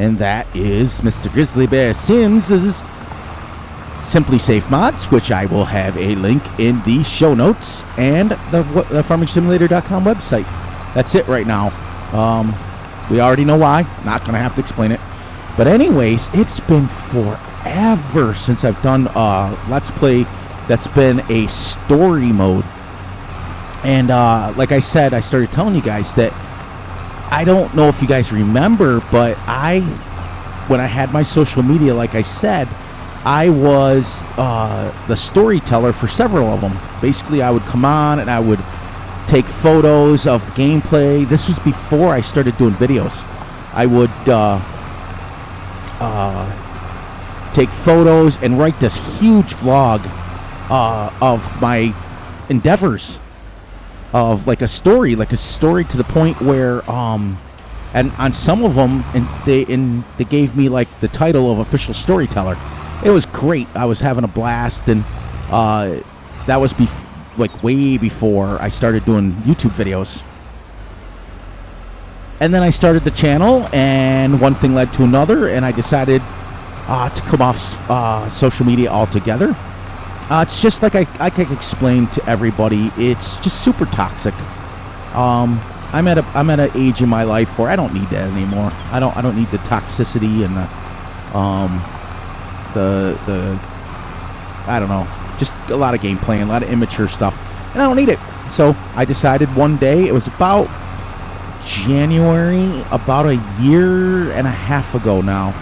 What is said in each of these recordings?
and that is Mr. Grizzly Bear Sims' Simply Safe Mods, which I will have a link in the show notes, and the FarmingSimulator.com website. That's it right now. We already know why. Not going to have to explain it. But anyways, it's been forever since I've done Let's Play that's been a story mode. And like I said, I started telling you guys that I don't know if you guys remember, but when I had my social media, like I said, I was the storyteller for several of them. Basically, I would come on and I would take photos of the gameplay. This was before I started doing videos. I would take photos and write this huge vlog of my endeavors, of like a story to the point where and on some of them they gave me like the title of official storyteller. It was great. I was having a blast, and that was way before I started doing YouTube videos. And then I started the channel, and one thing led to another, and I decided to come off social media altogether. It's just like I can explain to everybody. It's just super toxic. I'm at an age in my life where I don't need that anymore. I don't need the toxicity and the I don't know, just a lot of gameplay and a lot of immature stuff, and I don't need it. So I decided one day, it was about January, about a year and a half ago now.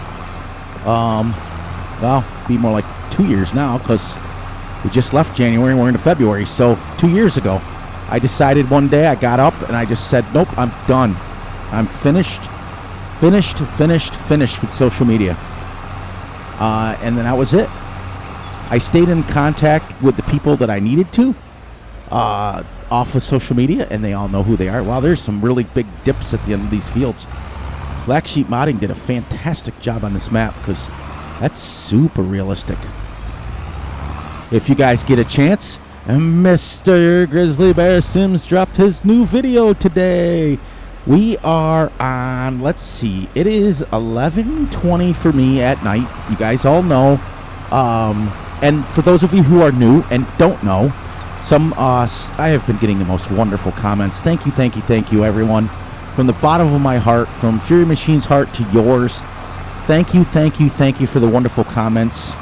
Well, be more like 2 years now, because we just left January and we're into February. So 2 years ago, I decided one day, I got up and I just said, nope, I'm done. I'm finished with social media. And then that was it. I stayed in contact with the people that I needed to off of social media, and they all know who they are. Wow, there's some really big dips at the end of these fields. Black Sheep Modding did a fantastic job on this map, because that's super realistic. If you guys get a chance, Mr. Grizzly Bear Sims dropped his new video today. We are on, let's see, it is 11:20 for me at night. You guys all know. And for those of you who are new and don't know, I have been getting the most wonderful comments. Thank you, everyone. From the bottom of my heart, from Fury Machine's heart to yours. Thank you for the wonderful comments.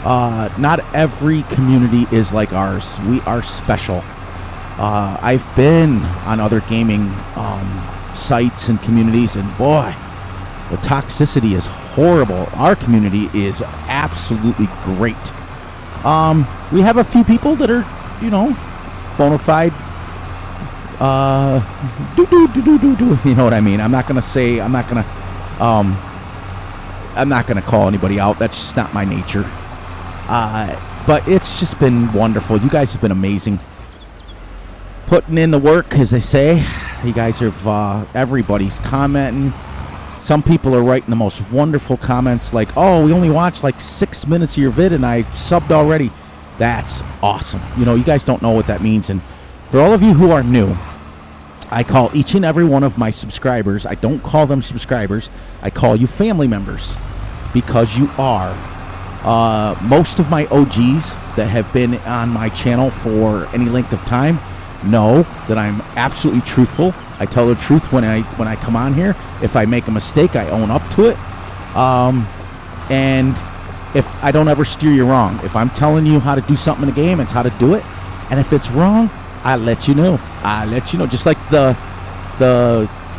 Not every community is like ours. We are special. I've been on other gaming sites and communities, and boy, the toxicity is horrible. Our community is absolutely great. We have a few people that are, bona fide. You know what I mean? I'm not gonna call anybody out. That's just not my nature. But it's just been wonderful. You guys have been amazing. Putting in the work, as they say. You guys are, everybody's commenting. Some people are writing the most wonderful comments, like, oh, we only watched like 6 minutes of your vid and I subbed already. That's awesome. You guys don't know what that means. And for all of you who are new, I call each and every one of my subscribers, I don't call them subscribers, I call you family members, because you are. Most of my OGs that have been on my channel for any length of time know that I'm absolutely truthful. I tell the truth when I come on here. If I make a mistake, I own up to it. And if I don't ever steer you wrong, if I'm telling you how to do something in a game, it's how to do it. And if it's wrong, I let you know. Just like the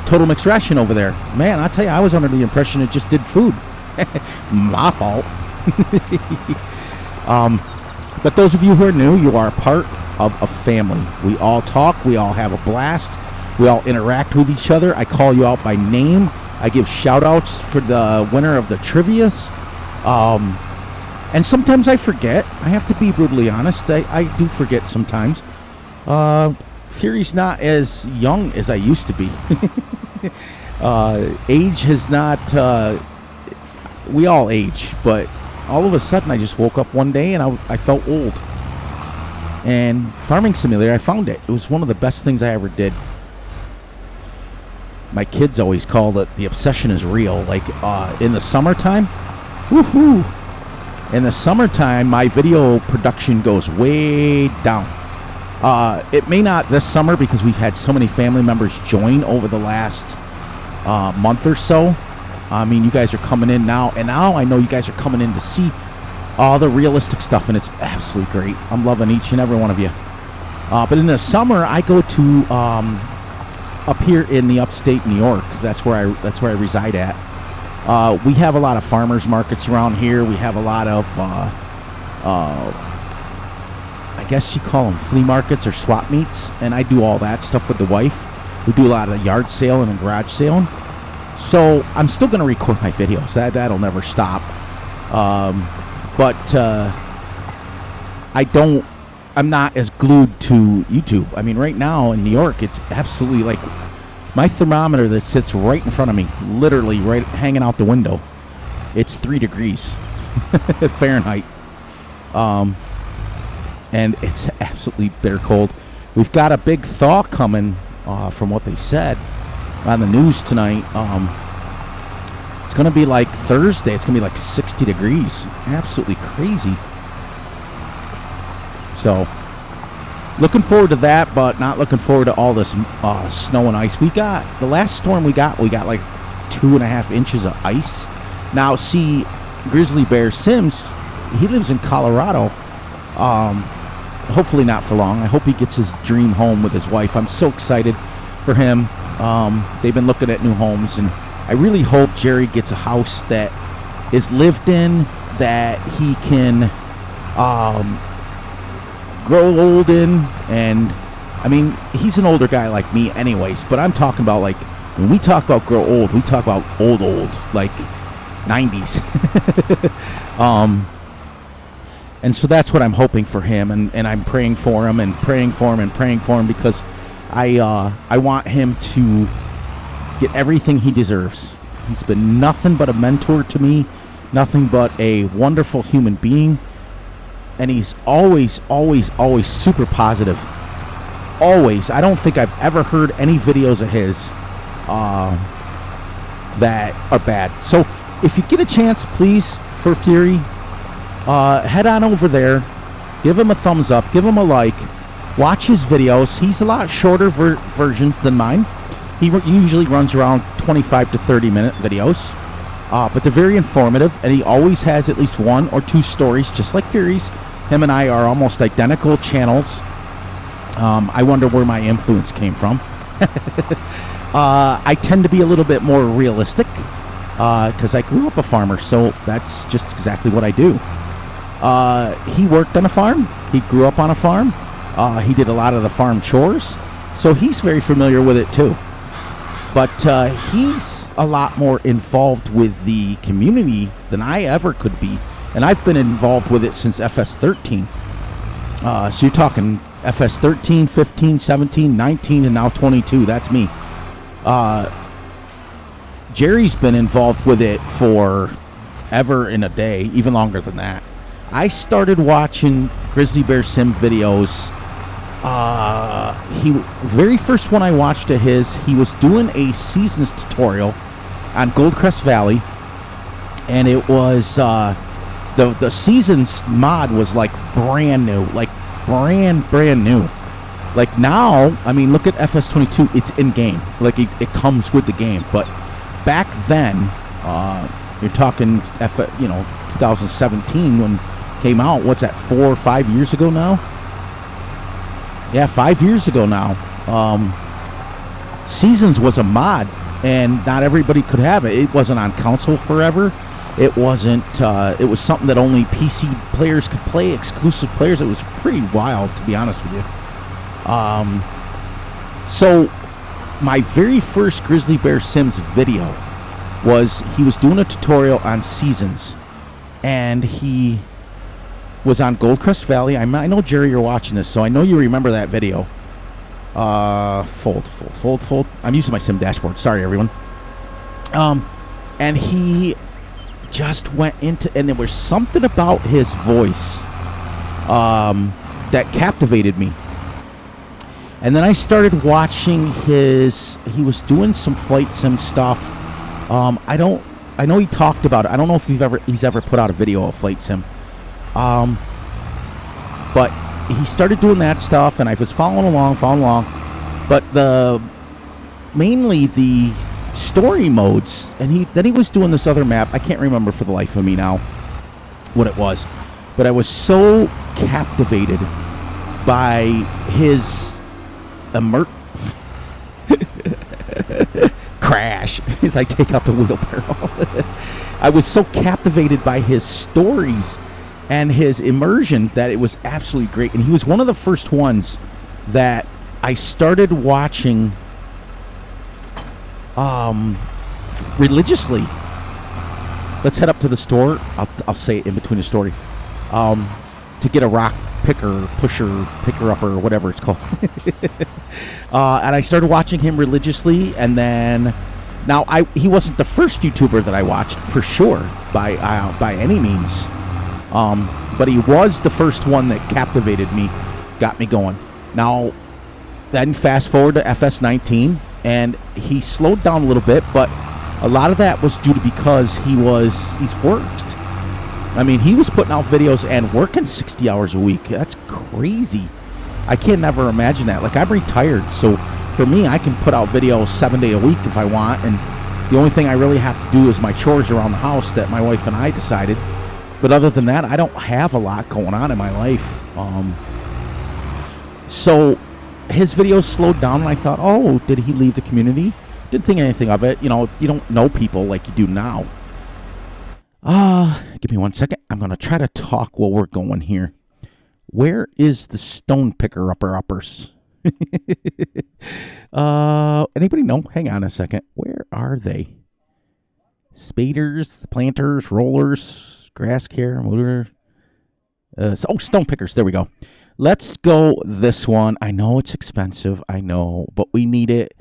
Total Mixed Ration over there. Man, I tell you, I was under the impression it just did food. My fault. But those of you who are new, you are a part of a family. We all talk. We all have a blast. We all interact with each other. I call you out by name. I give shout-outs for the winner of the trivias. And sometimes I forget. I have to be brutally honest. I do forget sometimes. Fury's not as young as I used to be. Age has not... we all age, but all of a sudden I just woke up one day and I felt old. And Farming Simulator, I found it. It was one of the best things I ever did. my kids always call it the obsession is real. Like in the summertime, woohoo! In the summertime, my video production goes way down. It may not this summer because we've had so many family members join over the last month or so. I mean, you guys are coming in now, and now I know you guys are coming in to see all the realistic stuff, and it's absolutely great. I'm loving each and every one of you. But in the summer, I go to up here in the upstate New York. That's where I reside at. We have a lot of farmers markets around here. We have a lot of I guess you call them flea markets or swap meets, and I do all that stuff with the wife. We do a lot of yard sailing and garage sailing. So I'm still going to record my videos. That'll never stop. But I'm not as glued to YouTube. I mean, right now in New York, it's absolutely like my thermometer that sits right in front of me, literally right hanging out the window. It's 3 degrees Fahrenheit. And it's absolutely bitter cold. We've got a big thaw coming, from what they said on the news tonight. It's going to be like Thursday. It's going to be like 60 degrees. Absolutely crazy. So, looking forward to that, but not looking forward to all this snow and ice. The last storm we got like 2.5 inches of ice. Now, see, Grizzly Bear Sims, he lives in Colorado. Hopefully not for long. I hope he gets his dream home with his wife. I'm so excited for him. They've been looking at new homes, and I really hope Jerry gets a house that is lived in, that he can grow old in. And I mean, he's an older guy like me anyways, but I'm talking about, like, when we talk about grow old, we talk about old, like 90s. And so that's what I'm hoping for him, and I'm praying for him and praying for him and praying for him, because I want him to get everything he deserves. He's been nothing but a mentor to me, nothing but a wonderful human being, and he's always super positive. Always. I don't think I've ever heard any videos of his that are bad. So if you get a chance, please, for Fury, head on over there, give him a thumbs up, give him a like, watch his videos. He's a lot shorter versions than mine. He usually runs around 25 to 30 minute videos, but they're very informative, and he always has at least 1 or 2 stories, just like Fury's. Him and I are almost identical channels. I wonder where my influence came from. I tend to be a little bit more realistic, because I grew up a farmer, so that's just exactly what I do. He worked on a farm. He grew up on a farm. He did a lot of the farm chores, so he's very familiar with it too. But he's a lot more involved with the community than I ever could be, and I've been involved with it since FS13. So you're talking FS13, 15, 17, 19, and now 22. That's me. Jerry's been involved with it for ever and a day, even longer than that. I started watching Grizzly Bear Sim videos. Very first one I watched of his, he was doing a seasons tutorial on Goldcrest Valley, and it was the seasons mod was like brand new, like brand new. Like now, I mean, look at FS22, it's in game, like it comes with the game. But back then, you're talking 2017 when it came out. What's that, 4 or 5 years ago now? Yeah, 5 years ago now. Seasons was a mod, and not everybody could have it. It wasn't on console forever. It wasn't. It was something that only PC players could play, exclusive players. It was pretty wild, to be honest with you. So my very first Grizzly Bear Sims video was he was doing a tutorial on seasons, and he was on Goldcrest Valley. I know, Jerry, you're watching this, so I know you remember that video. Fold. I'm using my sim dashboard. Sorry, everyone. And he just went into, and there was something about his voice that captivated me. And then I started watching he was doing some flight sim stuff. I know he talked about it. I don't know if he's ever put out a video of flight sim. But he started doing that stuff, and I was following along. But mainly the story modes, and then he was doing this other map. I can't remember for the life of me now what it was. But I was so captivated by his crash as I take out the wheelbarrow. I was so captivated by his stories and his immersion that it was absolutely great. And he was one of the first ones that I started watching religiously. Let's head up to the store. I'll say it in between the story. To get a rock picker, pusher, picker-upper, or whatever it's called. And I started watching him religiously, and then he wasn't the first YouTuber that I watched, for sure, by any means. But he was the first one that captivated me, got me going. Now, then fast forward to Fs22, and he slowed down a little bit, but a lot of that was due to because he's worked. I mean, he was putting out videos and working 60 hours a week. That's crazy. I can't never imagine that. Like, I'm retired, so for me, I can put out videos 7 days a week if I want, and the only thing I really have to do is my chores around the house that my wife and I decided. But other than that, I don't have a lot going on in my life. So his videos slowed down, and I thought, oh, did he leave the community? Didn't think anything of it. You know, you don't know people like you do now. Give me 1 second. I'm going to try to talk while we're going here. Where is the stone picker uppers? Anybody know? Hang on a second. Where are they? Spaders, planters, rollers, grass care, motor. Stone pickers. There we go. Let's go this one. I know it's expensive. I know, but we need it.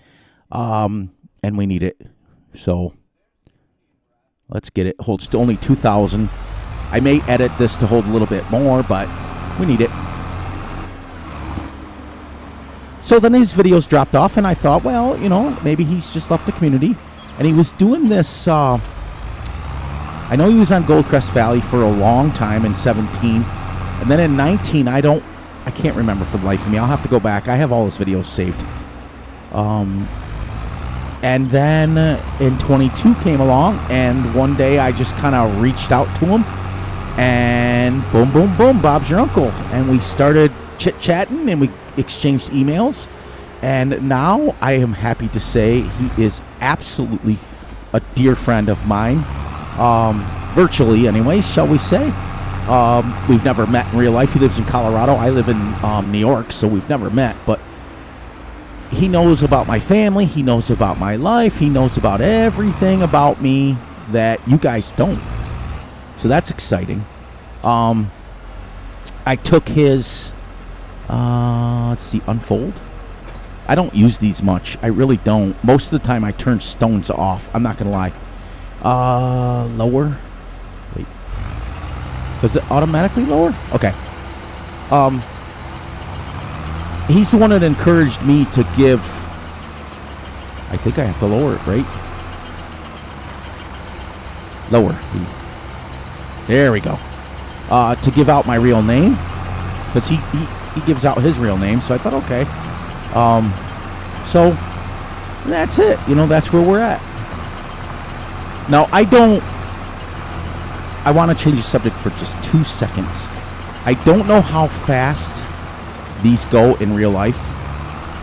And we need it. So let's get it. Holds only 2,000. I may edit this to hold a little bit more, but we need it. So then his videos dropped off, and I thought, well, you know, maybe he's just left the community. And he was doing this. I know he was on Goldcrest Valley for a long time in 17. And then in 19, I can't remember for the life of me. I'll have to go back. I have all his videos saved. And then in 22 came along, and one day I just kind of reached out to him, and boom, boom, boom, Bob's your uncle. And we started chit-chatting, and we exchanged emails. And now I am happy to say he is absolutely a dear friend of mine, virtually anyway, shall we say. We've never met in real life. He lives in Colorado. I live in New York, so we've never met, but he knows about my family. He knows about my life. He knows about everything about me that you guys don't. So that's exciting. I took his, let's see, Unfold. I don't use these much. I really don't. Most of the time I turn stones off. I'm not going to lie. Lower. Wait. Does it automatically lower? Okay. He's the one that encouraged me to give. I think I have to lower it, right? Lower. There we go. To give out my real name, because he gives out his real name. So I thought, okay. So that's it. You know, that's where we're at. Now I want to change the subject for just 2 seconds. I don't know how fast these go in real life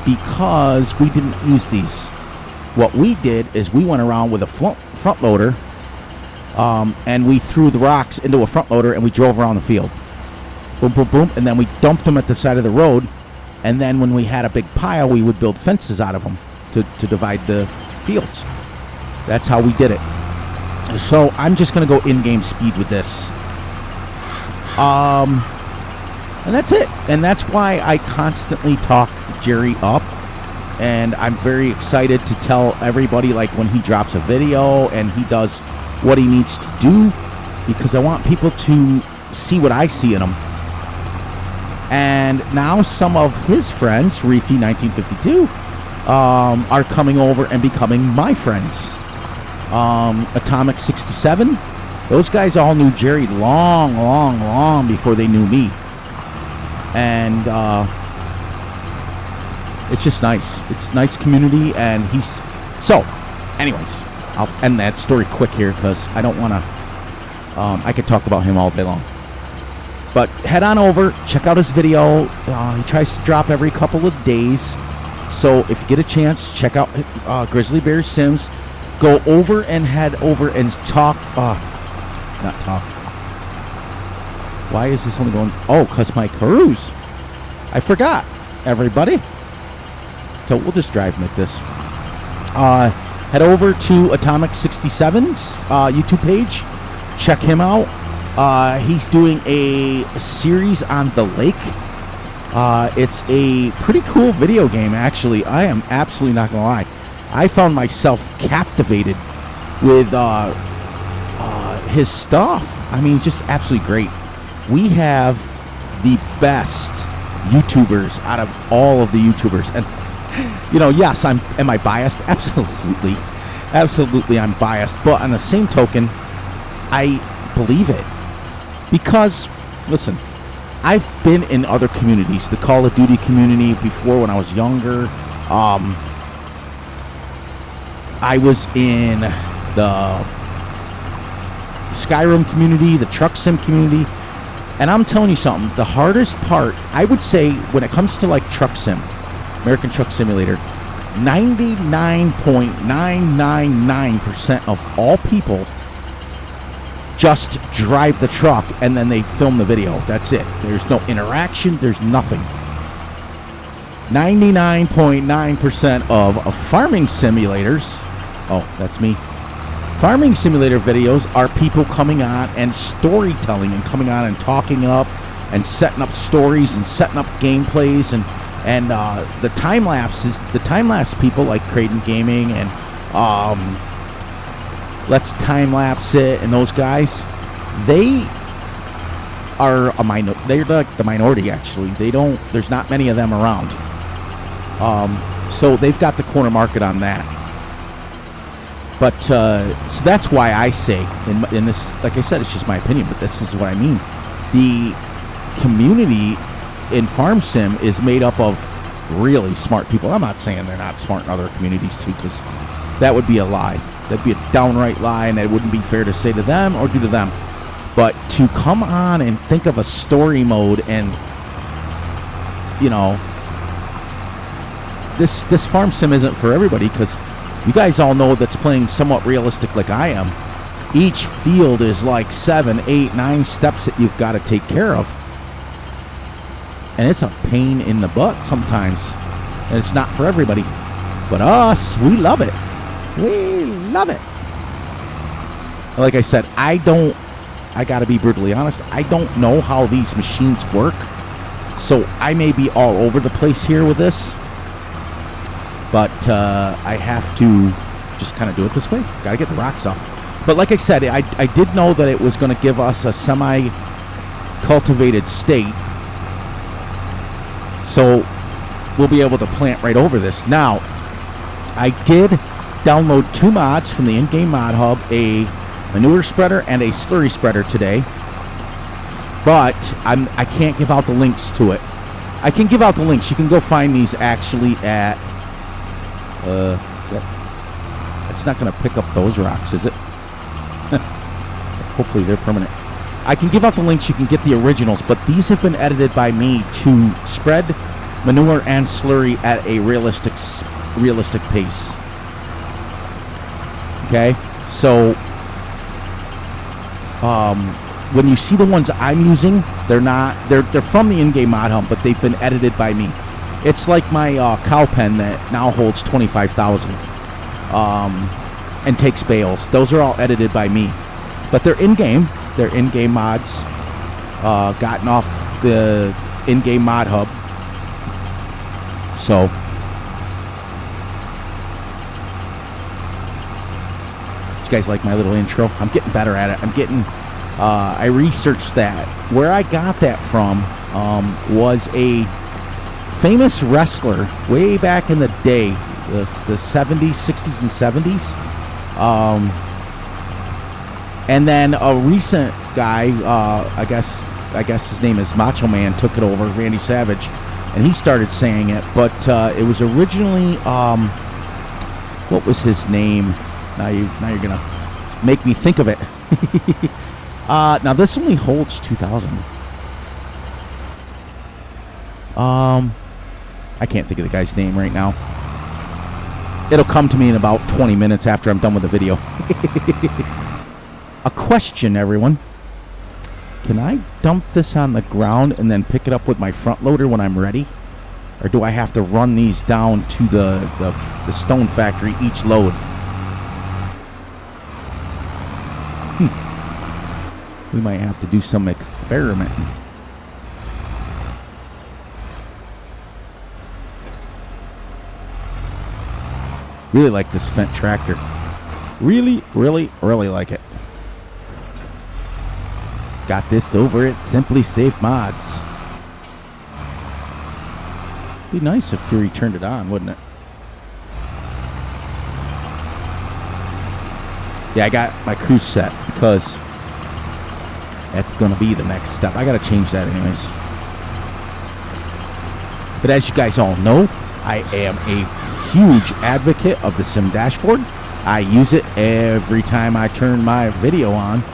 because we didn't use these. What we did is we went around with a front loader, and we threw the rocks into a front loader, and we drove around the field. Boom, boom, boom, and then we dumped them at the side of the road, and then when we had a big pile, we would build fences out of them to divide the fields. That's how we did it. So I'm just going to go in-game speed with this. And that's it. And that's why I constantly talk Jerry up. And I'm very excited to tell everybody, like, when he drops a video and he does what he needs to do, because I want people to see what I see in him. And now some of his friends, Fs22, are coming over and becoming my friends. Atomic 67, those guys all knew Jerry long before they knew me. And it's just nice. It's a nice community, and he's... So, anyways, I'll end that story quick here because I don't want to... I could talk about him all day long. But head on over, check out his video. He tries to drop every couple of days. So if you get a chance, check out Grizzly Bear Sims. Go over and head over and talk. Not talk. Why is this only going? Oh, because my cruise. I forgot, everybody. So we'll just drive like this. Head over to Atomic 67's YouTube page. Check him out. He's doing a series on the lake. It's a pretty cool video game, actually. I am absolutely not going to lie. I found myself captivated with his stuff. I mean, just absolutely great. We have the best YouTubers out of all of the YouTubers. And, yes, am I biased? Absolutely. Absolutely, I'm biased. But on the same token, I believe it. Because, listen, I've been in other communities, the Call of Duty community before when I was younger. I was in the Skyrim community, the Truck Sim community. And I'm telling you something, the hardest part, I would say, when it comes to like Truck Sim, American Truck Simulator, 99.999% of all people just drive the truck and then they film the video. That's it. There's no interaction. There's nothing. 99.9% of farming simulators, oh, that's me. Farming simulator videos are people coming on and storytelling and coming on and talking up and setting up stories and setting up gameplays and the time lapse people like Creighton Gaming and Let's Time Lapse It, and those guys, they are they're like the minority, actually. There's not many of them around. So they've got the corner market on that. But so that's why I say in this, like I said, it's just my opinion, but this is what I mean. The community in Farm Sim is made up of really smart people. I'm not saying they're not smart in other communities too, because that would be a lie. That'd be a downright lie, and it wouldn't be fair to say to them or do to them. But to come on and think of a story mode, and this Farm Sim isn't for everybody, because you guys all know that's playing somewhat realistic like I am. Each field is like 7, 8, 9 steps that you've got to take care of. And it's a pain in the butt sometimes. And it's not for everybody. But us, we love it. We love it. Like I said, I got to be brutally honest, I don't know how these machines work. So I may be all over the place here with this. But I have to just kind of do it this way. Got to get the rocks off. But like I said, I did know that it was going to give us a semi-cultivated state. So we'll be able to plant right over this. Now, I did download 2 mods from the in-game mod hub, a manure spreader and a slurry spreader today. But I can't give out the links to it. I can give out the links. You can go find these actually at... it's not going to pick up those rocks, is it? Hopefully they're permanent. I can give out the links. You can get the originals, but these have been edited by me to spread manure and slurry at a realistic pace. Okay, so when you see the ones I'm using, they're from the in-game mod hub, but they've been edited by me. It's like my cow pen that now holds 25,000 and takes bales. Those are all edited by me, but they're in-game. They're in-game mods gotten off the in-game mod hub. So you guys like my little intro? I'm getting better at it. I researched that. Where I got that from was a famous wrestler way back in the day, the 70s, 60s, and 70s. And then a recent guy, I guess his name is Macho Man, took it over, Randy Savage, and he started saying it. But it was originally, what was his name? Now you're gonna make me think of it. Now this only holds 2,000. I can't think of the guy's name right now. It'll come to me in about 20 minutes after I'm done with the video. A question, everyone. Can I dump this on the ground and then pick it up with my front loader when I'm ready? Or do I have to run these down to the stone factory each load? We might have to do some experimenting. Really like this Fendt tractor. Really, really, really like it. Got this over at Simply Safe Mods. Be nice if Fury turned it on, wouldn't it? Yeah, I got my cruise set because that's going to be the next step. I got to change that anyways. But as you guys all know, I am a huge advocate of the Sim Dashboard. I use it every time I turn my video on.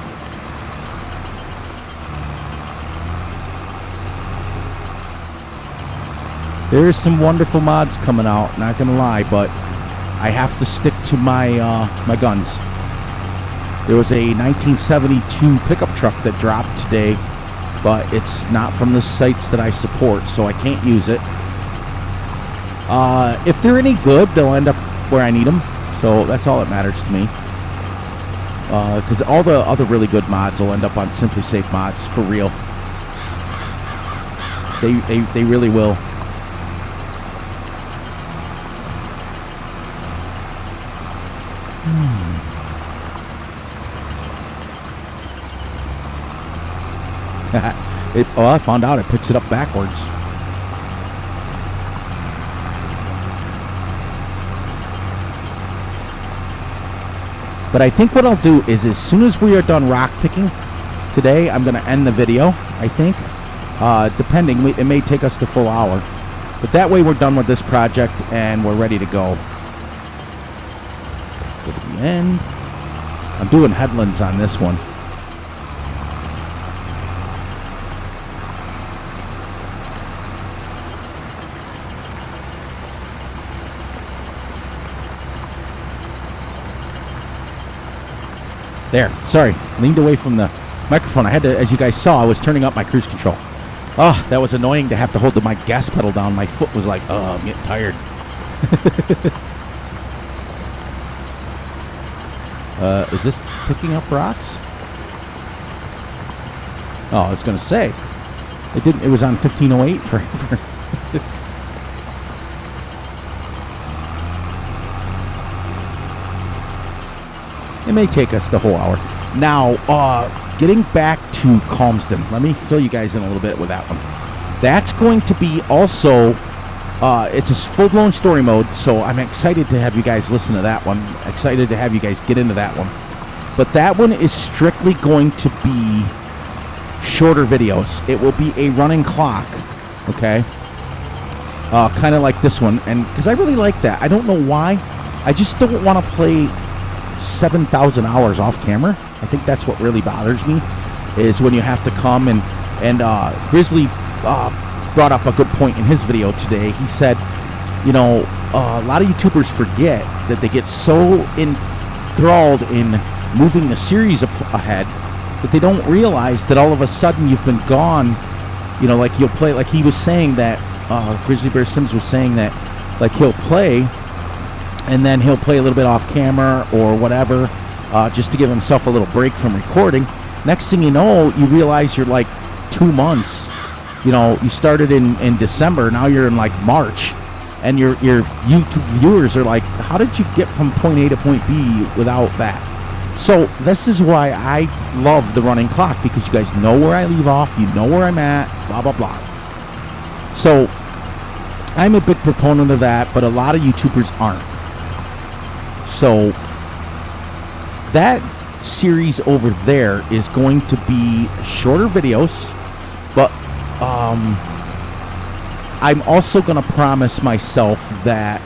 There's some wonderful mods coming out, not gonna lie, but I have to stick to my my guns. There was a 1972 pickup truck that dropped today, but it's not from the sites that I support, so I can't use it. If they're any good, they'll end up where I need them, so that's all that matters to me. Because all the other really good mods will end up on Simply Safe Mods, for real. They really will. I found out it picks it up backwards. But I think what I'll do is as soon as we are done rock picking today, I'm going to end the video, I think. Depending, it may take us the full hour. But that way we're done with this project and we're ready to go. Go to the end. I'm doing headlands on this one. There, sorry, leaned away from the microphone. I had to, as you guys saw, I was turning up my cruise control. Oh, that was annoying to have to hold my gas pedal down. My foot was like, oh, I'm getting tired. Is this picking up rocks? Oh, I was going to say, it didn't. It was on 1508 forever. It may take us the whole hour. Now, getting back to Calmsden, let me fill you guys in a little bit with that one. That's going to be also, it's a full-blown story mode, so I'm excited to have you guys listen to that one. Excited to have you guys get into that one. But that one is strictly going to be shorter videos. It will be a running clock, okay? Kind of like this one, and because I really like that. I don't know why. I just don't want to play 7,000 hours off camera. I think that's what really bothers me, is when you have to come and Grizzly brought up a good point in his video today. He said, you know, a lot of YouTubers forget that they get so enthralled in moving the series ahead that they don't realize that all of a sudden you've been gone. You know, like you'll play, like he was saying that, Grizzly Bear Sims was saying that, like he'll play and then he'll play a little bit off camera or whatever, just to give himself a little break from recording. Next thing you know, you realize you're like 2 months. You know, you started in December, now you're in like March, and your YouTube viewers are like, how did you get from point A to point B without that? So this is why I love the running clock, because you guys know where I leave off, you know where I'm at, blah, blah, blah. So I'm a big proponent of that, but a lot of YouTubers aren't. So that series over there is going to be shorter videos, but I'm also going to promise myself that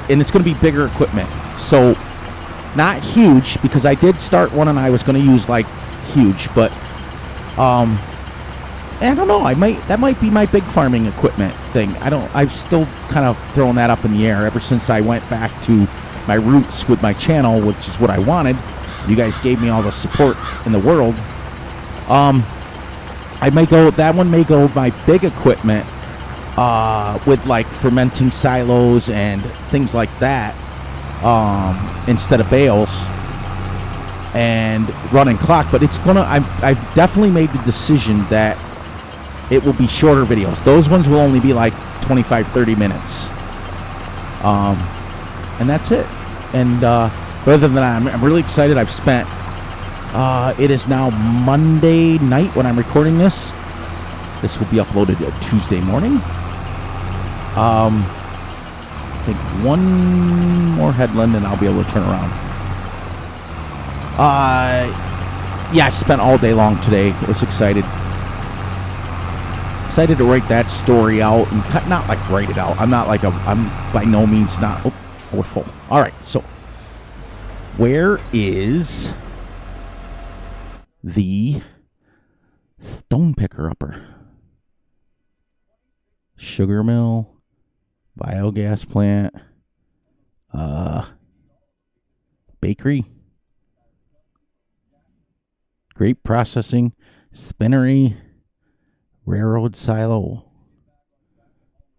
and it's going to be bigger equipment. So not huge, because I did start one and I was going to use like huge, but I don't know. That might be my big farming equipment thing. I've still kind of thrown that up in the air ever since I went back to my roots with my channel, which is what I wanted. You guys gave me all the support in the world. That one may go my big equipment with like fermenting silos and things like that, instead of bales and running clock. But I've definitely made the decision that it will be shorter videos. Those ones will only be like 25-30 minutes, and that's it. And other than that, I'm really excited. I've spent it is now Monday night when I'm recording this. This will be uploaded Tuesday morning. I think one more headland and I'll be able to turn around. Yeah, I spent all day long today. I was excited to write that story out, and not like write it out. I'm by no means not. Oh, we're full. All right, so where is the stone picker upper? Sugar mill, biogas plant, bakery, grape processing, spinnery, railroad silo,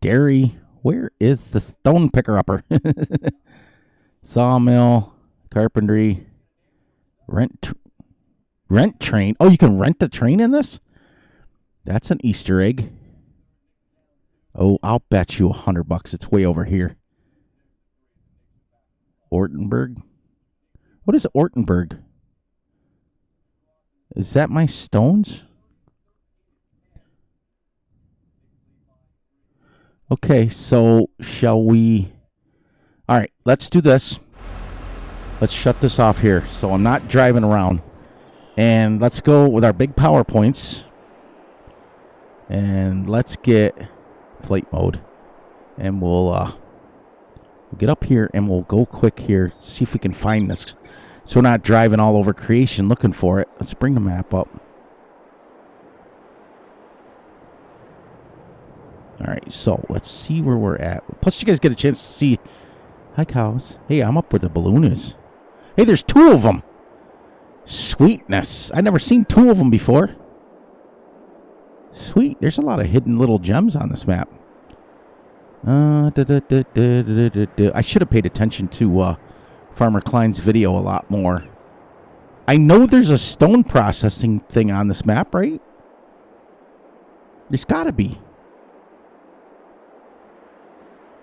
dairy. Where is the stone picker upper? Sawmill, carpentry, rent train. Oh, you can rent the train in this? That's an Easter egg. Oh, I'll bet you $100 it's way over here. Ortenburg. What is Ortenburg? Is that my stones? Okay, so shall we... All right, let's do this. Let's shut this off here so I'm not driving around. And let's go with our big PowerPoints. And let's get flight mode. And we'll get up here and we'll go quick here. See if we can find this. So we're not driving all over creation looking for it. Let's bring the map up. All right, so let's see where we're at. Plus, you guys get a chance to see. Hi, cows. Hey, I'm up where the balloon is. Hey, there's 2 of them. Sweetness. I've never seen 2 of them before. Sweet. There's a lot of hidden little gems on this map. I should have paid attention to Farmer Klein's video a lot more. I know there's a stone processing thing on this map, right? There's got to be.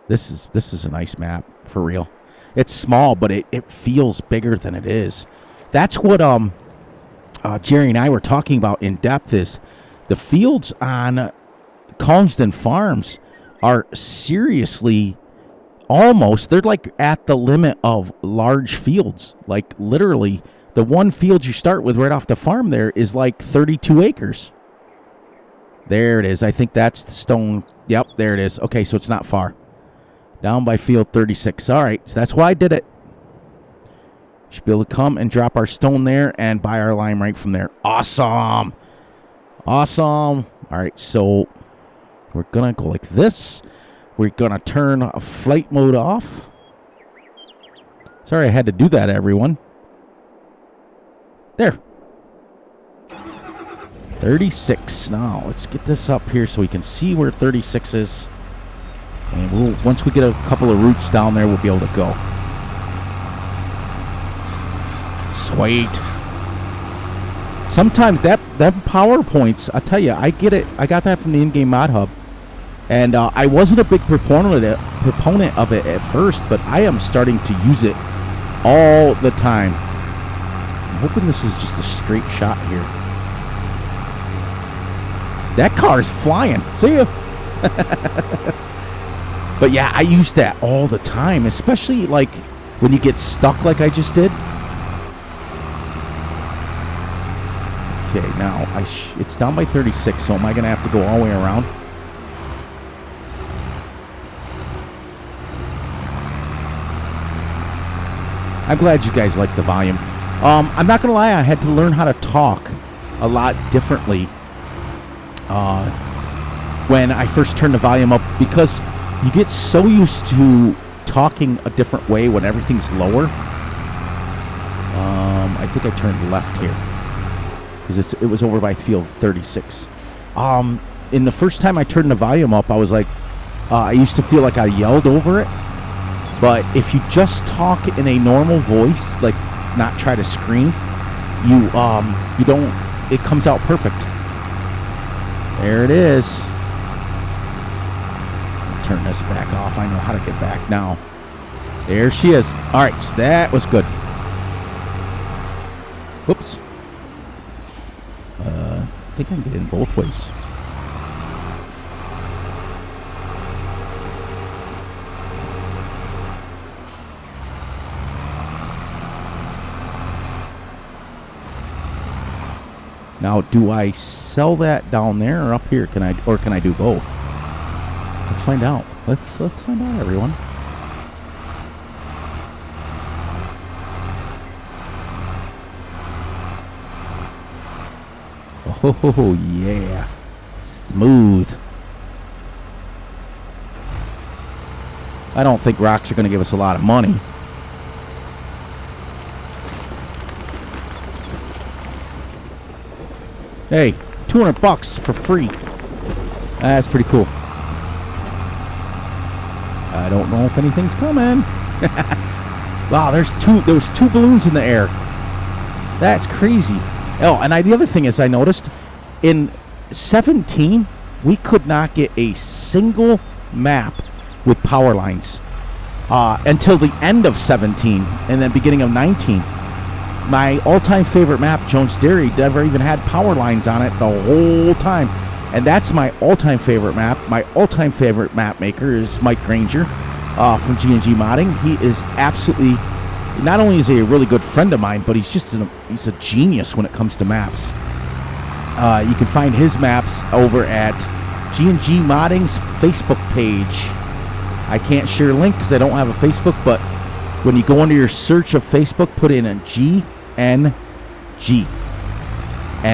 This is a nice map, for real. It's small, but it feels bigger than it is. That's what Jerry and I were talking about in depth, is the fields on Calmsden Farms are seriously almost, they're like at the limit of large fields. Like literally, the one field you start with right off the farm there is like 32 acres. There it is. I think that's the stone. Yep, there it is. Okay, so it's not far. Down by field 36. All right, so that's why I did it. Should be able to come and drop our stone there and buy our lime right from there. Awesome. Awesome. All right, so we're going to go like this. We're going to turn flight mode off. Sorry I had to do that, everyone. There. 36. Now, let's get this up here so we can see where 36 is. And once we get a couple of routes down there, we'll be able to go. Sweet. Sometimes that PowerPoints, I tell you, I get it. I got that from the in-game mod hub. And I wasn't a big proponent of it at first, but I am starting to use it all the time. hoping this is just a straight shot here. That car's flying. See ya. But yeah, I use that all the time, especially like when you get stuck like I just did. Okay, now it's down by 36, so am I going to have to go all the way around? I'm glad you guys like the volume. I'm not going to lie, I had to learn how to talk a lot differently when I first turned the volume up, because you get so used to talking a different way when everything's lower. I think I turned left here because it was over by field 36. In the first time I turned the volume up, I was like, I used to feel like I yelled over it. But if you just talk in a normal voice, like not try to scream, you don't. It comes out perfect. There it is. Turn this back off. I know how to get back now. There she is. All right, so that was good. Whoops. I think I can get in both ways. Now, do I sell that down there or up here? Can I do both? Let's find out. Let's find out, everyone. Oh yeah, smooth. I don't think rocks are going to give us a lot of money. Hey, $200 for free. That's pretty cool. I don't know if anything's coming. Wow, there was two balloons in the air. That's crazy. Oh, and the other thing is, I noticed in 17 we could not get a single map with power lines until the end of 17 and then beginning of 19. My all-time favorite map, Jones Dairy, never even had power lines on it the whole time. And that's my all-time favorite map. My all-time favorite map maker is Mike Granger from G&G Modding. He is absolutely, not only is he a really good friend of mine, but he's a genius when it comes to maps. You can find his maps over at G&G Modding's Facebook page. I can't share a link because I don't have a Facebook, but when you go under your search of Facebook, put in a GNG, and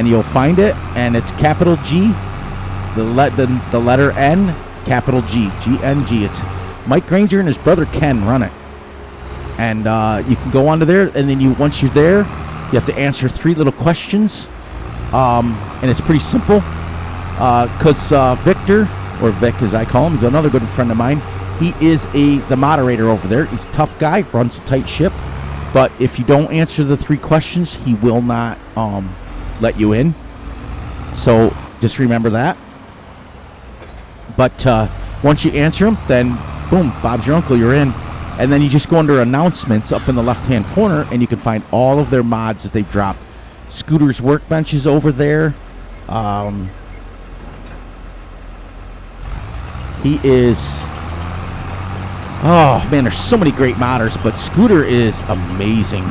you'll find it, and it's capital G, the letter N, capital G, GNG. It's Mike Granger and his brother Ken run it. And you can go onto there, and then once you're there, you have to answer 3 little questions. And it's pretty simple. Because Victor, or Vic as I call him, is another good friend of mine. He is the moderator over there. He's a tough guy, runs a tight ship. But if you don't answer the 3 questions, he will not let you in. So just remember that. But once you answer them, then boom, Bob's your uncle, you're in. And then you just go under announcements up in the left-hand corner, and you can find all of their mods that they've dropped. Scooter's Workbench is over there. He is... Oh, man, there's so many great modders, but Scooter is amazing.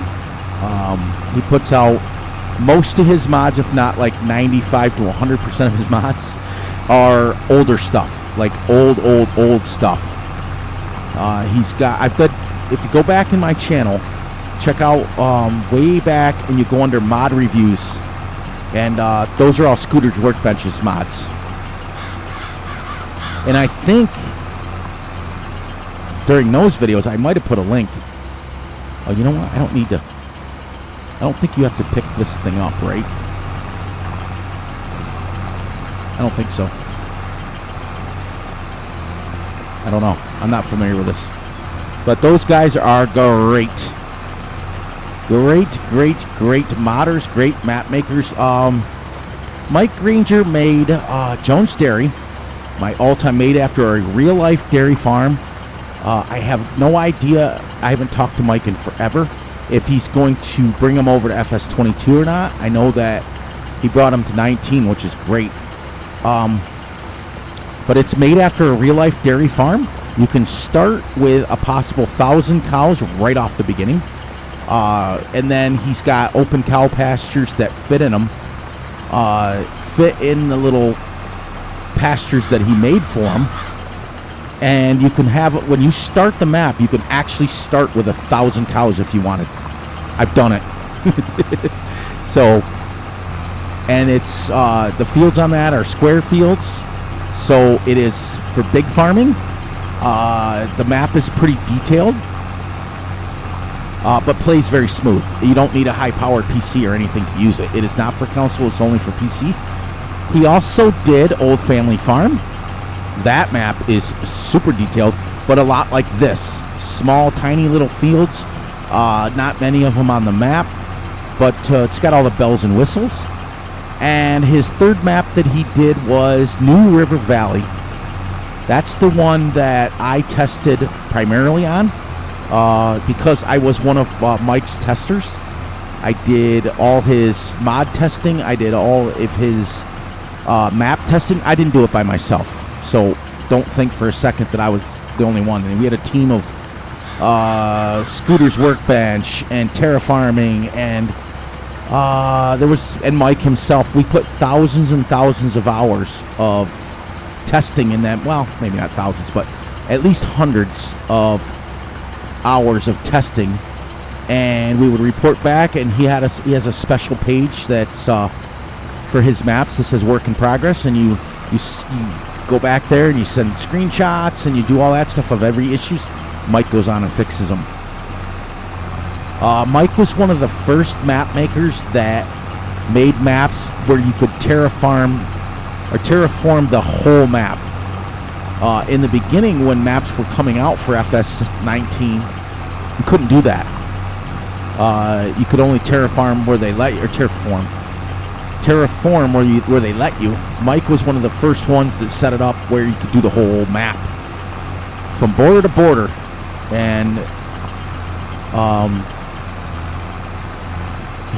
He puts out most of his mods, if not like 95 to 100% of his mods, are older stuff, like old stuff. He's got, if you go back in my channel, check out way back, and you go under mod reviews, and those are all Scooter's Workbenches mods. And I think during those videos, I might have put a link. Oh, you know what? I don't think you have to pick this thing up, right? I don't think so. I don't know. I'm not familiar with this. But those guys are great. Great modders, great map makers. Mike Granger made Jones Dairy, my all-time, made after a real-life dairy farm. I have no idea. I haven't talked to Mike in forever if he's going to bring them over to Fs22 or not. I know that he brought them to 19, which is great. But it's made after a real-life dairy farm. You can start with a possible 1,000 cows right off the beginning. And then he's got open cow pastures that fit in them. Fit in the little pastures that he made for them. And you can have, when you start the map, you can actually start with 1,000 cows if you wanted. I've done it. So, and it's, the fields on that are square fields. So it is for big farming. The map is pretty detailed, but plays very smooth. You don't need a high-powered PC or anything to use it. It is not for console. It's only for PC. He also did Old Family Farm. That map is super detailed, but a lot like this. Small, tiny little fields. Not many of them on the map, but it's got all the bells and whistles. And his third map that he did was New River Valley. That's the one that I tested primarily on because I was one of Mike's testers. I did all his mod testing. I did all of his map testing. I didn't do it by myself. So don't think for a second that I was the only one. And we had a team of Scooter's Workbench and Terrafarming and there was, and Mike himself. We put thousands and thousands of hours of testing in that. Well, maybe not thousands, but at least hundreds of hours of testing. And we would report back, and he has a special page that's for his maps that says work in progress, and you go back there and you send screenshots and you do all that stuff of every issues. Mike goes on and fixes them. Mike was one of the first map makers that made maps where you could terraform the whole map. In the beginning, when maps were coming out for FS19, you couldn't do that. You could only terraform where they let you, or terraform where they let you. Mike was one of the first ones that set it up where you could do the whole map from border to border, and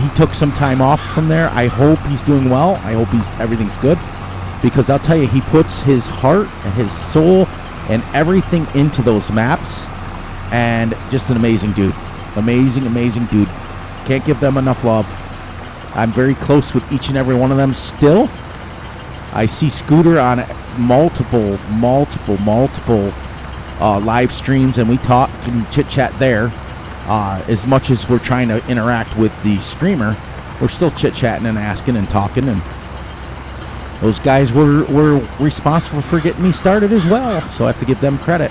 he took some time off from there. I hope he's doing well. I hope everything's good, because I'll tell you, he puts his heart and his soul and everything into those maps, and just an amazing dude. Amazing dude. Can't give them enough love. I'm very close with each and every one of them still. I see Scooter on multiple live streams, and we talk and chit-chat there. As much as we're trying to interact with the streamer, we're still chit-chatting and asking and talking, and those guys were responsible for getting me started as well, so I have to give them credit.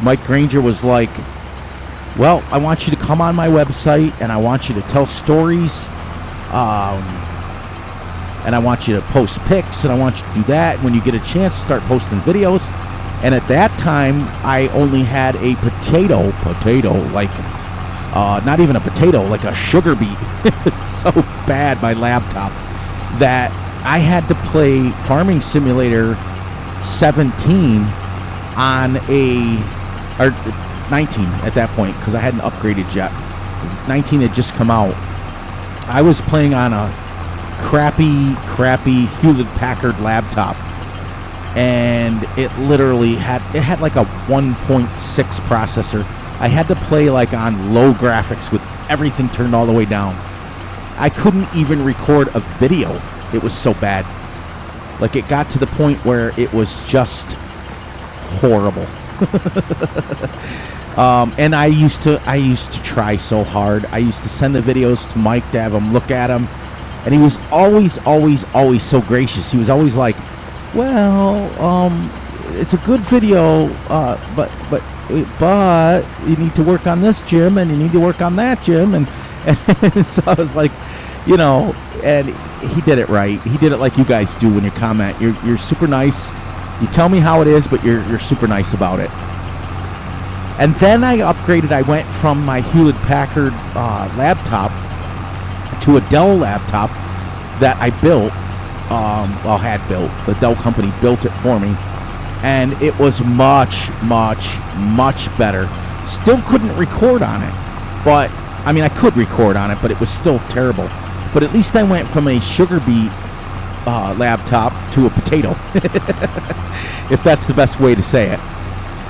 Mike Granger was like, well, I want you to come on my website, and I want you to tell stories, and I want you to post pics, and I want you to do that. When you get a chance, start posting videos. And at that time, I only had a potato, like, not even a potato, like a sugar beet. It was so bad, my laptop, that I had to play Farming Simulator 17 on or 19 at that point, because I hadn't upgraded yet. 19 had just come out. I was playing on a crappy Hewlett-Packard laptop, and it literally had like a 1.6 processor. I had to play like on low graphics with everything turned all the way down. I couldn't even record a video. It was so bad. Like, it got to the point where it was just horrible. And I used to try so hard. I used to send the videos to Mike to have him look at them, and he was always so gracious. He was always like, well, it's a good video, but you need to work on this, Jim, and you need to work on that, Jim, and so I was like, you know, and he did it right. He did it like you guys do when you comment. You're super nice. You tell me how it is, but you're super nice about it. And then I upgraded. I went from my Hewlett-Packard laptop to a Dell laptop that I built. Had built. The Dell company built it for me, and it was much better. Still couldn't record on it. But, I mean, I could record on it, but it was still terrible. But at least I went from a sugar beet laptop to a potato, if that's the best way to say it.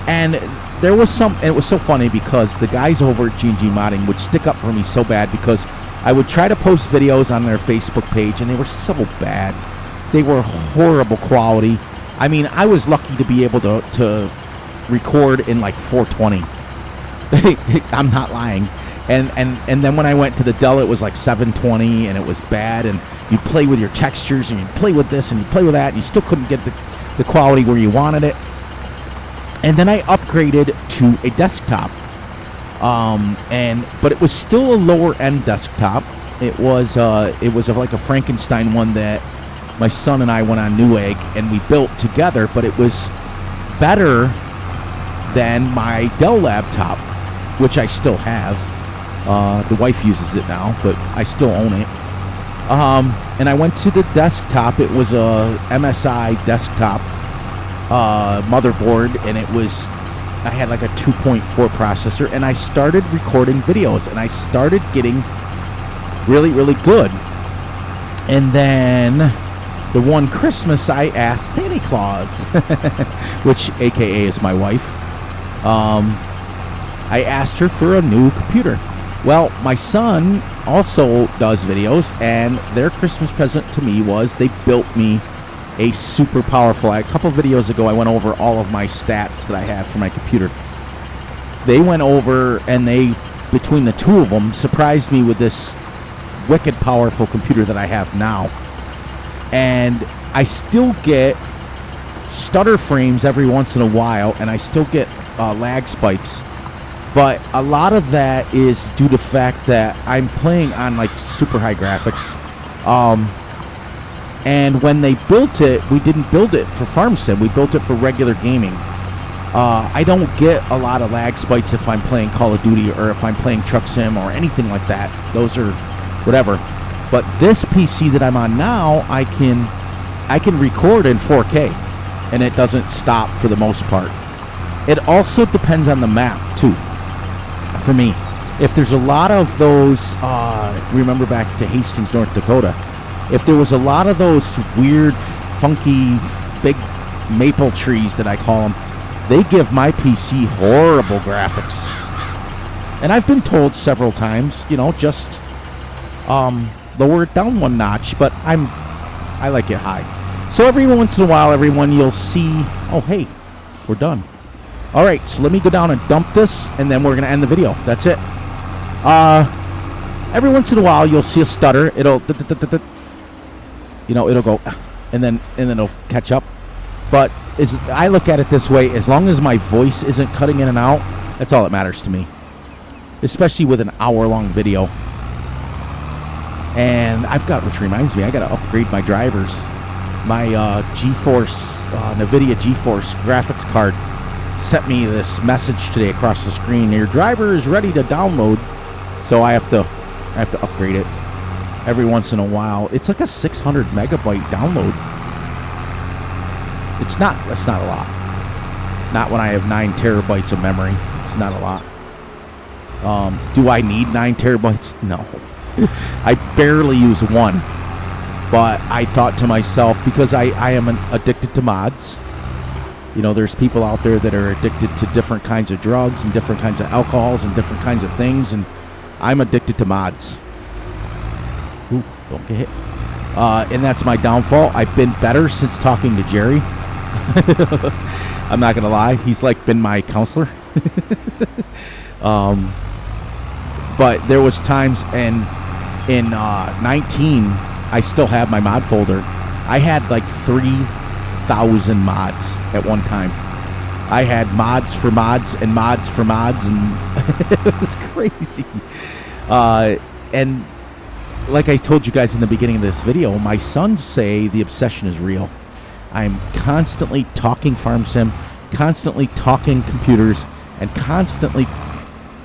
And there was it was so funny because the guys over at G&G Modding would stick up for me so bad because I would try to post videos on their Facebook page and they were so bad. They were horrible quality. I mean, I was lucky to be able to record in like 420. I'm not lying. And then when I went to the Dell, it was like 720, and it was bad. And you'd play with your textures, and you'd play with this, and you'd play with that, and you still couldn't get the quality where you wanted it. And then I upgraded to a desktop, but it was still a lower end desktop. It was like a Frankenstein one that my son and I went on Newegg and we built together. But it was better than my Dell laptop, which I still have. The wife uses it now, but I still own it. And I went to the desktop. It was a MSI desktop motherboard, and I had like a 2.4 processor, and I started recording videos, and I started getting really, really good. And then the one Christmas, I asked Santa Claus, which AKA is my wife. I asked her for a new computer. Well, my son also does videos, and their Christmas present to me was they built me a super powerful. A couple videos ago, I went over all of my stats that I have for my computer. They went over, and between the two of them, surprised me with this wicked powerful computer that I have now. And I still get stutter frames every once in a while, and I still get lag spikes. But a lot of that is due to the fact that I'm playing on like super high graphics. And when they built it, we didn't build it for farm sim. We built it for regular gaming. I don't get a lot of lag spikes if I'm playing Call of Duty or if I'm playing truck sim or anything like that. Those are whatever. But this PC that I'm on now, I can record in 4K, and it doesn't stop for the most part. It also depends on the map too. For me, if there's a lot of those, remember back to Hastings, North Dakota, if there was a lot of those weird, funky, big maple trees that I call them, they give my PC horrible graphics. And I've been told several times, just lower it down one notch, but I like it high. So every once in a while, everyone, you'll see, oh, hey, we're done. All right, so let me go down and dump this, and then we're going to end the video. That's it. Every once in a while, you'll see a stutter. It'll, it'll go, and then it'll catch up. But I look at it this way, as long as my voice isn't cutting in and out, that's all that matters to me. Especially with an hour-long video. And which reminds me, I got to upgrade my drivers. My GeForce, NVIDIA GeForce graphics card sent me this message today across the screen. Your driver is ready to download. So I have to upgrade it every once in a while. It's like a 600 megabyte download. That's not a lot. Not when I have 9 terabytes of memory. It's not a lot. Do I need 9 terabytes? No. I barely use one. But I thought to myself, because I am addicted to mods. There's people out there that are addicted to different kinds of drugs and different kinds of alcohols and different kinds of things, and I'm addicted to mods. Ooh, don't get hit. And that's my downfall. I've been better since talking to Jerry. I'm not going to lie. He's been my counselor. But there was times, and in 19, I still have my mod folder. I had 3,000 mods at one time. I had mods for mods and mods for mods, and it was crazy. And like I told you guys in the beginning of this video, my sons say the obsession is real. I'm constantly talking farm sim, constantly talking computers, and constantly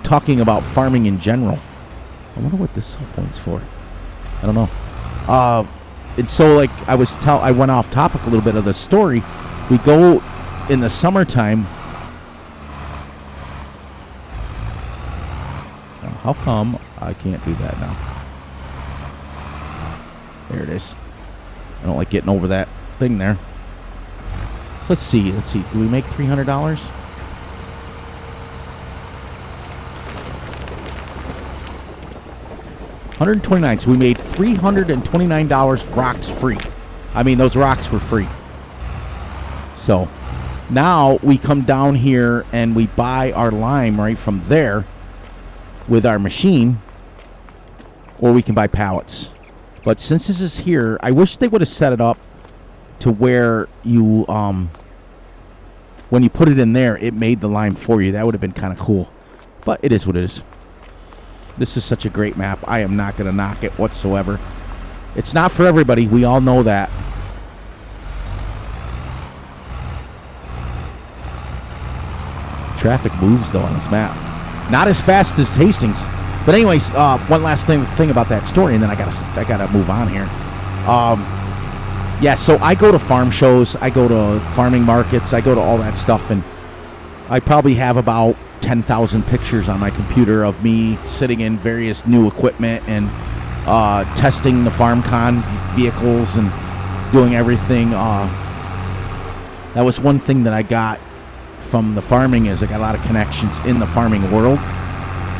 talking about farming in general. I wonder what this point's for. I don't know. And so, I went off topic a little bit of the story. We go in the summertime. How come I can't do that now? There it is. I don't like getting over that thing there. So let's see. Let's see. Do we make $300? $129. So we made $329 rocks free. I mean, those rocks were free. So now we come down here and we buy our lime right from there with our machine, or we can buy pallets. But since this is here, I wish they would have set it up to where you, when you put it in there, it made the lime for you. That would have been kind of cool. But it is what it is. This is such a great map. I am not going to knock it whatsoever. It's not for everybody. We all know that. Traffic moves, though, on this map. Not as fast as Hastings. But anyways, one last thing about that story, and then I gotta move on here. Yeah, so I go to farm shows. I go to farming markets. I go to all that stuff, and I probably have about 10,000 pictures on my computer of me sitting in various new equipment and testing the FarmCon vehicles and doing everything. That was one thing that I got from the farming, is I got a lot of connections in the farming world.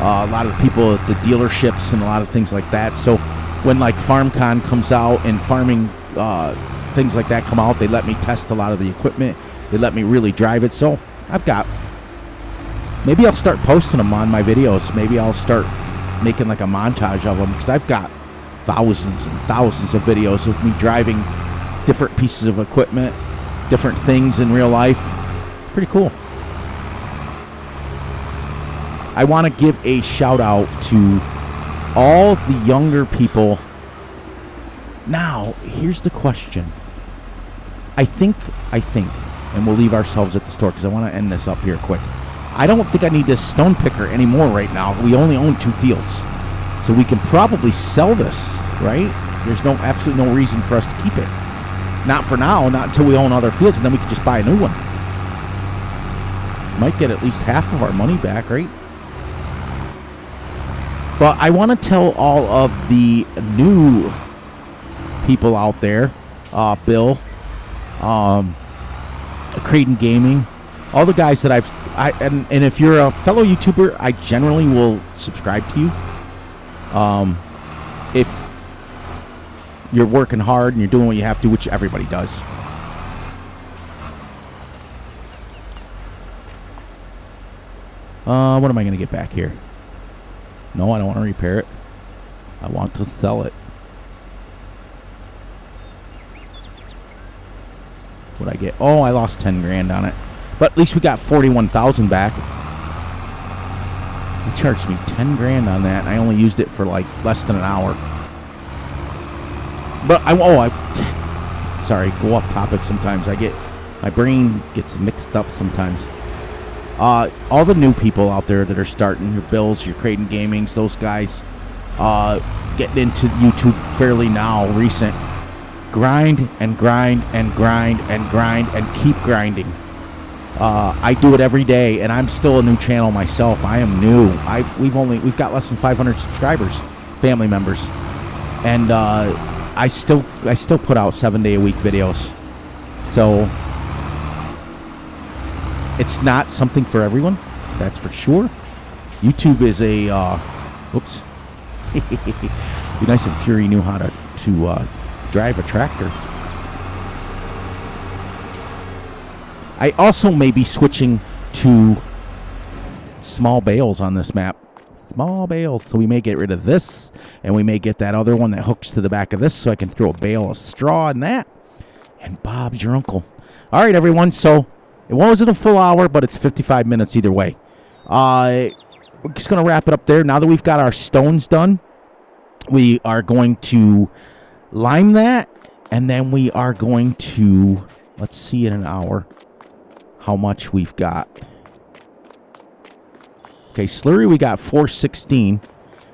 A lot of people at the dealerships and a lot of things like that. So when like FarmCon comes out and farming things like that come out, they let me test a lot of the equipment. They let me really drive it. So I've got, maybe I'll start posting them on my videos. Maybe I'll start making like a montage of them, because I've got thousands and thousands of videos of me driving different pieces of equipment, different things in real life. It's pretty cool. I want to give a shout out to all the younger people. Now, here's the question. I think, and we'll leave ourselves at the store because I want to end this up here quick. I don't think I need this stone picker anymore right now. We only own 2 fields. So we can probably sell this, right? There's absolutely no reason for us to keep it. Not for now, not until we own other fields, and then we can just buy a new one. Might get at least half of our money back, right? But I want to tell all of the new people out there, Bill, Creighton Gaming, all the guys that and if you're a fellow YouTuber, I generally will subscribe to you. If you're working hard and you're doing what you have to, which everybody does. What am I going to get back here? No, I don't want to repair it. I want to sell it. What'd I get? Oh, I lost 10 grand on it. But at least we got 41,000 back. He charged me 10 grand on that, and I only used it for like less than an hour. But sorry, go off topic sometimes. My brain gets mixed up sometimes. All the new people out there that are starting, your Bills, your Creighton Gamings, those guys, getting into YouTube fairly now, recent, grind and grind and grind and grind and keep grinding. I do it every day, and I'm still a new channel myself. I am new. We've got less than 500 subscribers, family members, and I still put out 7-day-a-week videos. So it's not something for everyone, that's for sure. YouTube is a whoops. Be nice if Fury knew how to drive a tractor. I also may be switching to small bales on this map. Small bales. So we may get rid of this, and we may get that other one that hooks to the back of this, so I can throw a bale of straw in that. And Bob's your uncle. All right, everyone. So it wasn't a full hour, but it's 55 minutes either way. We're just going to wrap it up there. Now that we've got our stones done, we are going to lime that, and then we are going to, let's see in an hour how much we've got. Okay, slurry we got 416.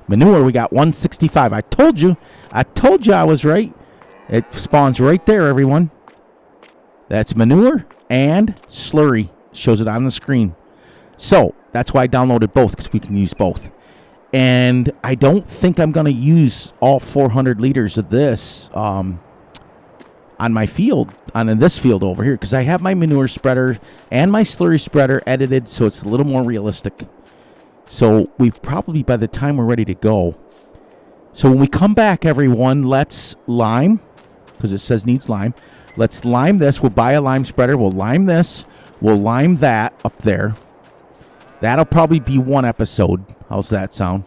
Manure we got 165. I told you I was right. It spawns right there, everyone. That's manure and slurry. Shows it on the screen. So that's why I downloaded both, because we can use both. And I don't think I'm going to use all 400 liters of this on my field, in this field over here, because I have my manure spreader and my slurry spreader edited, so it's a little more realistic. So we probably, by the time we're ready to go. So when we come back, everyone, let's lime, because it says needs lime. Let's lime this. We'll buy a lime spreader. We'll lime this. We'll lime that up there. That'll probably be one episode. How's that sound?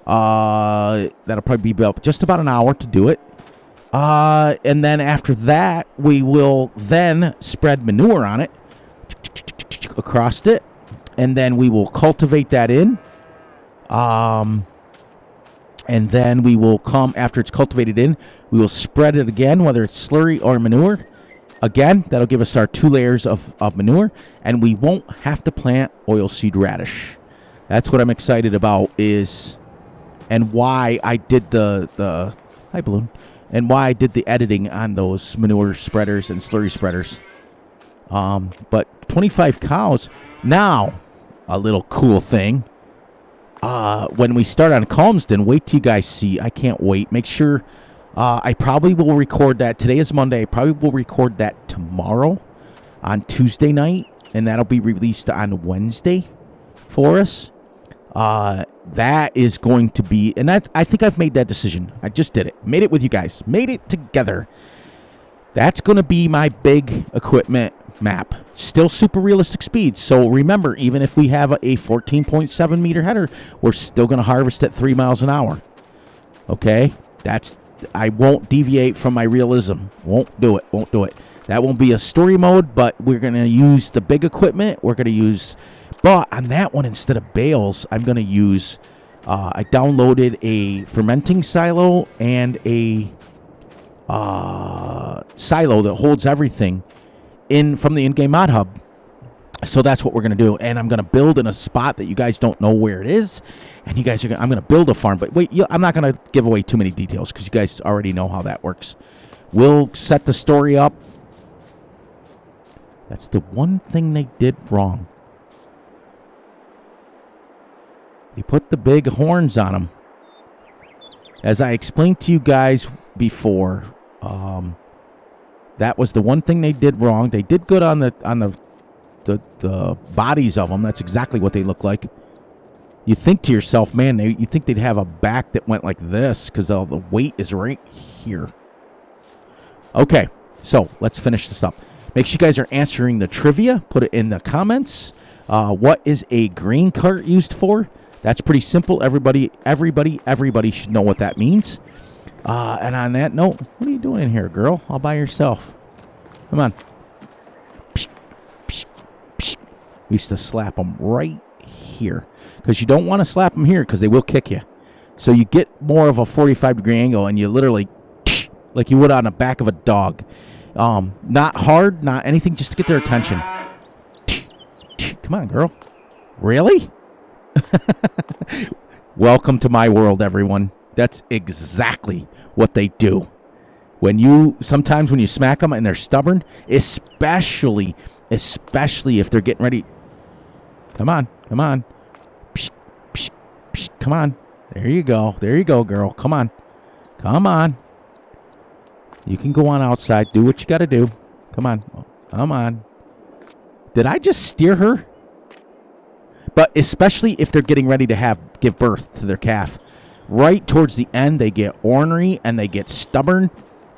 That'll probably be just about an hour to do it. And then after that, we will then spread manure on it across it. And then we will cultivate that in. And then we will come, after it's cultivated in, we will spread it again, whether it's slurry or manure. Again, that'll give us our 2 layers of manure. And we won't have to plant oilseed radish. That's what I'm excited about and why I did the hi balloon, and why I did the editing on those manure spreaders and slurry spreaders. But 25 cows. Now, a little cool thing. When we start on Calmsden, wait till you guys see. I can't wait. Make sure I probably will record that. Today is Monday. I probably will record that tomorrow on Tuesday night, and that'll be released on Wednesday for us. That is going to be, and I think I've made that decision. I just did it. Made it with you guys. Made it together. That's going to be my big equipment map. Still super realistic speeds. So remember, even if we have a 14.7 meter header, we're still going to harvest at 3 miles an hour. Okay? I won't deviate from my realism. Won't do it. That won't be a story mode, but we're going to use the big equipment. We're going to use, but on that one, instead of bales, I'm going to use, I downloaded a fermenting silo and a silo that holds everything from the in-game mod hub. So that's what we're going to do. And I'm going to build in a spot that you guys don't know where it is. And you guys I'm going to build a farm. But wait, I'm not going to give away too many details because you guys already know how that works. We'll set the story up. That's the one thing they did wrong. They put the big horns on them. As I explained to you guys before, that was the one thing they did wrong. They did good on the bodies of them. That's exactly what they look like. You think to yourself, man, you think they'd have a back that went like this because all the weight is right here. Okay, so let's finish this up. Make sure you guys are answering the trivia. Put it in the comments. What is a grain cart used for? That's pretty simple. Everybody should know what that means. And on that note, what are you doing in here, girl? All by yourself. Come on. We used to slap them right here. Because you don't want to slap them here because they will kick you. So you get more of a 45-degree angle and you literally, like you would on the back of a dog. Not hard, not anything, just to get their attention. Come on, girl. Really? Welcome to my world, everyone. That's exactly what they do. Sometimes when you smack them and they're stubborn, especially if they're getting ready. Come on. Psh, psh, psh, come on. There you go, girl. Come on. You can go on outside. Do what you got to do. Come on. Did I just steer her? But especially if they're getting ready to give birth to their calf. Right towards the end, they get ornery and they get stubborn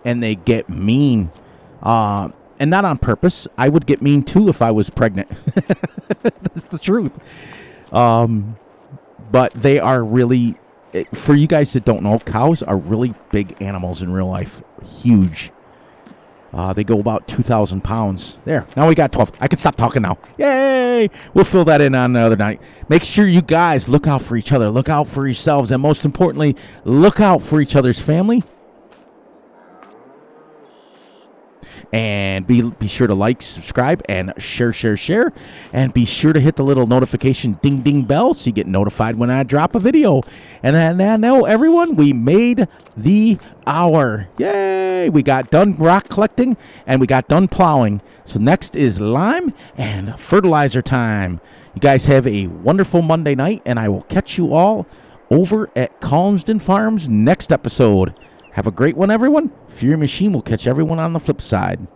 and they get mean. And not on purpose. I would get mean too if I was pregnant. That's the truth. But they are really, for you guys that don't know, cows are really big animals in real life. Huge. They go about 2,000 pounds. There. Now we got 12. I can stop talking now. Yay! We'll fill that in on the other night. Make sure you guys look out for each other. Look out for yourselves. And most importantly, look out for each other's family. And be sure to like, subscribe, and share. And be sure to hit the little notification ding bell so you get notified when I drop a video. And then now, everyone, we made the hour. Yay! We got done rock collecting, and we got done plowing. So next is lime and fertilizer time. You guys have a wonderful Monday night, and I will catch you all over at Collinston Farms next episode. Have a great one, everyone. Fear Machine will catch everyone on the flip side.